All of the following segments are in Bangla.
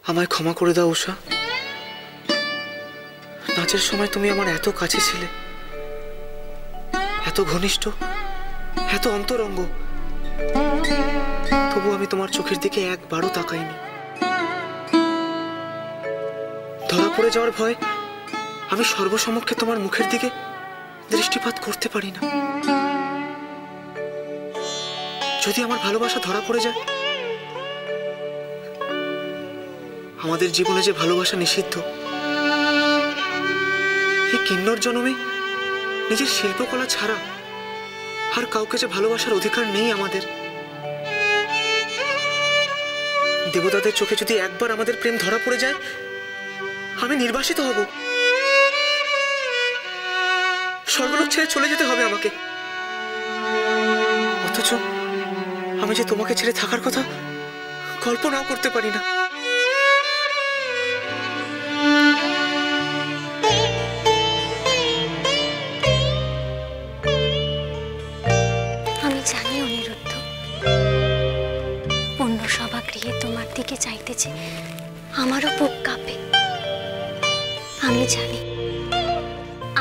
আমায় ক্ষমা করে দাও উষা। নাচের সময় তুমি আমার এত কাছে ছিলে, এত ঘনিষ্ঠ, এত অন্তরঙ্গ, তবু আমি তোমার চোখের দিকে একবারও তাকাইনি। ধরা পড়ে যাওয়ার ভয় আমি সর্বসমক্ষে তোমার মুখের দিকে দৃষ্টিপাত করতে পারি না। যদি আমার ভালোবাসা ধরা পড়ে যায়, আমাদের জীবনে যে ভালোবাসা নিষিদ্ধ, এই কিন্নর জনমে নিজের শিল্পকলা ছাড়া আর কাউকে যে ভালোবাসার অধিকার নেই আমাদের। দেবতাদের চোখে যদি একবার আমাদের প্রেম ধরা পড়ে যায়, আমি নির্বাসিত হব, স্বর্গলোক ছেড়ে চলে যেতে হবে আমাকে। অথচ আমি যে তোমাকে ছেড়ে থাকার কথা কল্পনাও করতে পারি না। আমি জানি অনিরুদ্ধ, অন্য সভাগৃহে তোমার দিকে চাইতেছে আমারও বুক কাঁপে। আমি জানি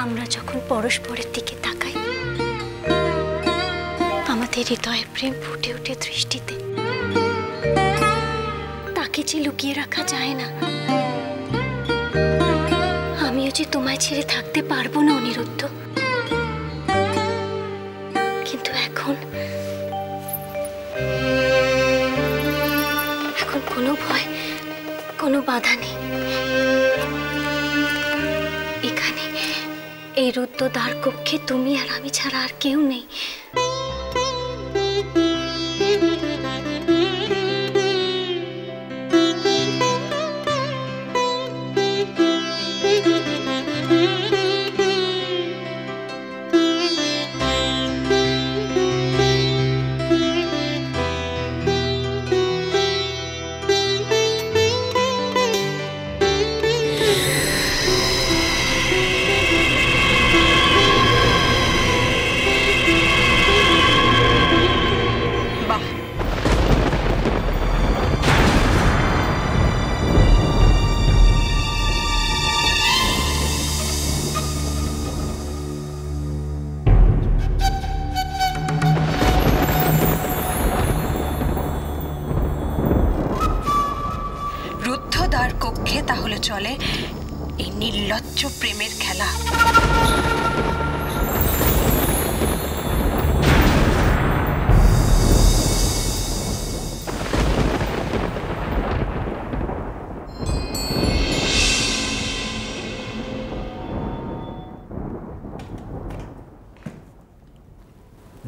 আমরা যখন পরস্পরের দিকে তাকাই, আমাদের হৃদয়ের প্রেম ফুটে ওঠে দৃষ্টিতে। তাকে যে লুকিয়ে রাখা যায় না। আমিও যে তোমায় ছেড়ে থাকতে পারবো না অনিরুদ্ধ, কিন্তু এখন কোনো ভয়, কোনো বাধা নেই। এখানে এই রুদ্ধ দ্বার কক্ষে তুমি আর আমি ছাড়া আর কেউ নেই। রুদ্ধদ্বার কক্ষে তাহলে চলে এই নির্লজ্জ প্রেমের খেলা।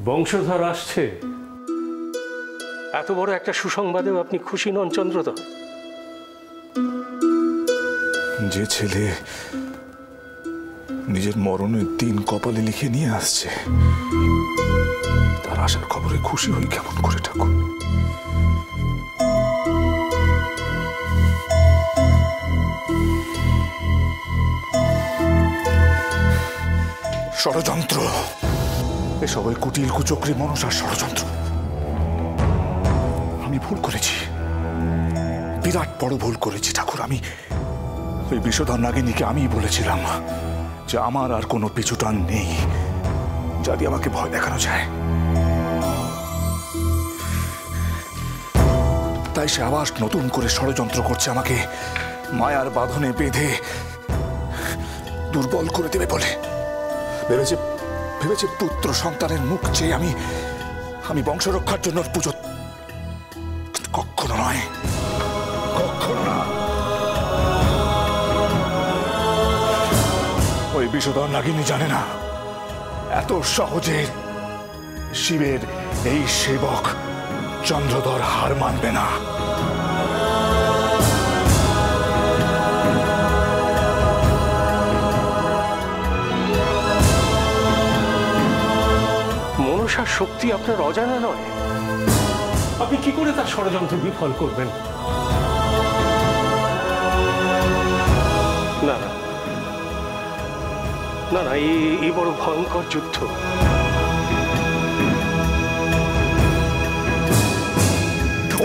বংশধর আসছে, এত বড় একটা সুসংবাদেও আপনি খুশি নন চন্দ্রধর? যে ছেলে নিজের মরণের দিন কপালে লিখে নিয়ে আসছে, তার আসার খবরে খুশি হই কেমন করে ঠাকুর? ষড়যন্ত্র, এসব ওই কুটিল কুচক্রী মনসার ষড়যন্ত্র। আমি ভুল করেছি, বিরাট বড় ভুল করেছি ঠাকুর। আমি ওই বিষধর নাগিনীকে আমি বলেছিলাম যে আমার আর কোনো পিছুটান নেই যদি আমাকে ভয় দেখানো যায়। তাই সে আবার নতুন করে ষড়যন্ত্র করছে, আমাকে মায়ার বাঁধনে বেঁধে দুর্বল করে দেবে বলে। ভেবেছে পুত্র সন্তানের মুখ চেয়ে আমি বংশ রক্ষার জন্য পুজো। কখনো নয়, কখনো না। ওই বিষধর নাগিনী জানে না এত সহজে শিবের এই সেবক চন্দ্রধর হার মানবে না। মনসার শক্তি আপনার অজানা নয়, আপনি কি করে তার ষড়যন্ত্র বিফল করবেন? না না না না, এই বড় ভয়ঙ্কর যুদ্ধ।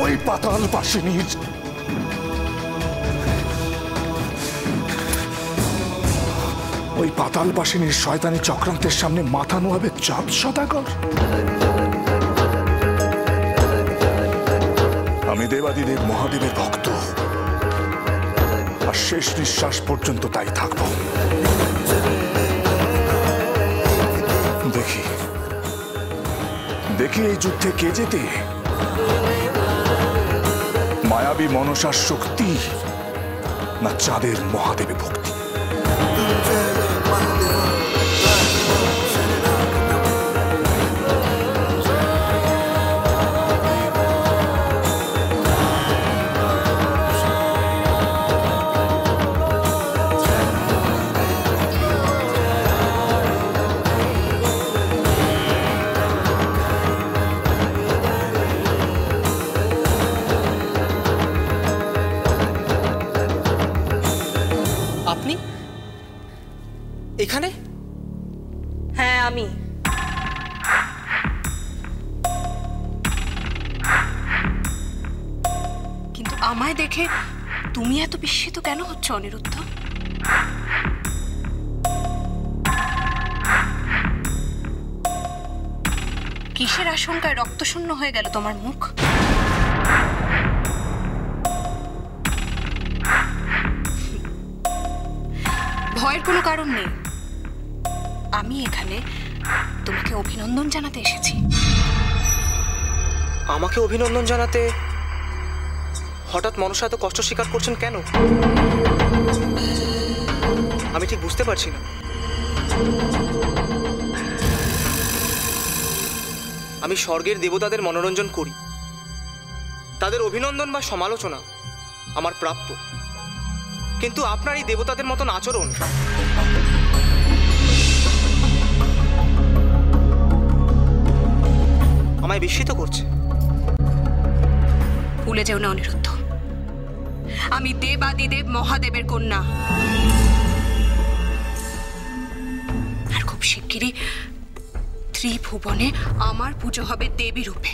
ওই পাতাল বাসিনীর ওই পাতাল বাসিনীর শয়তানি চক্রান্তের সামনে মাথা নোয়াবে চাঁদ সদাগর? আমি দেবাদিদেব মহাদেবের ভক্ত, আর শেষ নিঃশ্বাস পর্যন্ত তাই থাকব। দেখি দেখি এই যুদ্ধে কে জেতে, মায়াবী মনসার শক্তি না চাঁদের মহাদেবের ভক্তি। আপনি এখানে? হ্যাঁ, আমি। কিন্তু আমায় দেখে তুমি এত বিস্মিত কেন হচ্ছ অনিরুদ্ধ? কিসের আশঙ্কায় রক্তশূন্য হয়ে গেল তোমার মুখ? ভয়ের কোনো কারণ নেই। আমি এখানে তোমাকে অভিনন্দন জানাতে এসেছি। আমাকে অভিনন্দন জানাতে হঠাৎ মনসা এত কষ্ট স্বীকার করছেন কেন? আমি ঠিক বুঝতে পারছি না। আমি স্বর্গের দেবতাদের মনোরঞ্জন করি, তাদের অভিনন্দন বা সমালোচনা আমার প্রাপ্য, কিন্তু আপনার এই দেবতাদের মতন আচরণ আমায় বিস্মিত করছে। ভুলে যেও না অনিরুদ্ধ, আমি দেবাদিদেব মহাদেবের কন্যা, আর খুব শিগগিরই ত্রিভুবনে আমার পুজো হবে দেবী রূপে।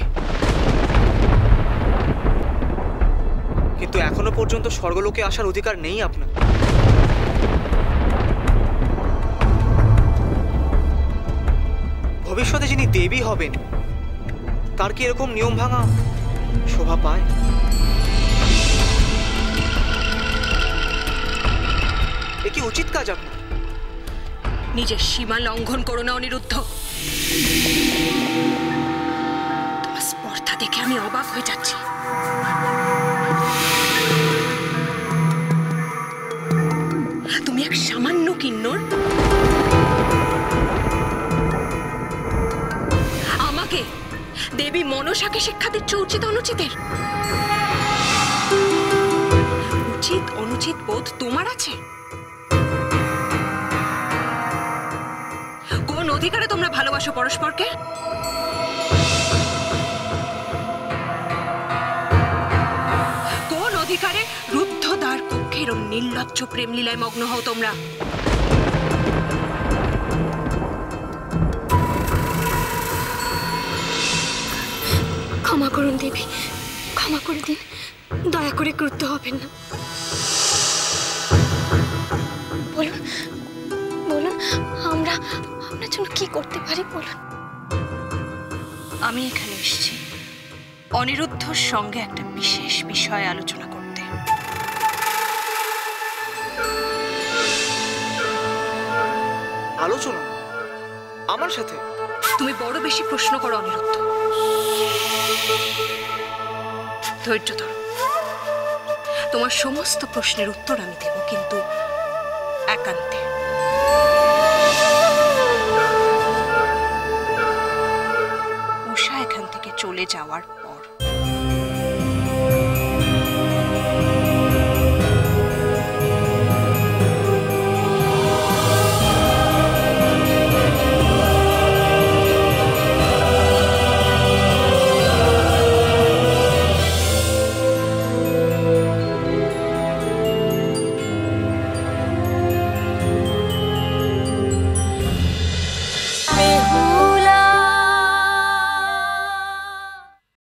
কিন্তু এখনো পর্যন্ত স্বর্গলোকে আসার অধিকার নেই আপনার। ভবিষ্যতে যিনি দেবী হবেন তার কি এরকম নিয়ম ভাঙা শোভা পায়? এ কি উচিত কাজ আপনার? নিজের সীমা লঙ্ঘন করো না অনিরুদ্ধ। তোমার স্পর্ধা দেখে আমি অবাক হয়ে যাচ্ছি। তুমি এক সামান্য কিন্নর, আমাকে দেবী মনসাকে শিক্ষা দিচ্ছ উচিত অনুচিতের। উচিত অনুচিত বোধ তোমার আছে? কোন অধিকারে তোমরা ভালোবাসো পরস্পরকে? কোন অধিকারে রুদ্ধদ্বার কক্ষের ও নির্লজ্জ প্রেম লীলায় মগ্ন হও তোমরা? ক্ষমা করুন দেবী, ক্ষমা করে দিন, দয়া করে ক্রুদ্ধ হবেন না। বলুন বলুন, আমরা আপনার জন্য কি করতে পারি বলুন। আমি এখানে এসেছি অনিরুদ্ধর সঙ্গে একটা বিশেষ বিষয়ে আলোচনা করতে। আলোচনা আমার সাথে? তুমি বড় বেশি প্রশ্ন করো অনিরুদ্ধ। ধৈর্য ধরো, তোমার সমস্ত প্রশ্নের উত্তর আমি দেব, কিন্তু একান্তে। উষা এখান থেকে চলে যাওয়ার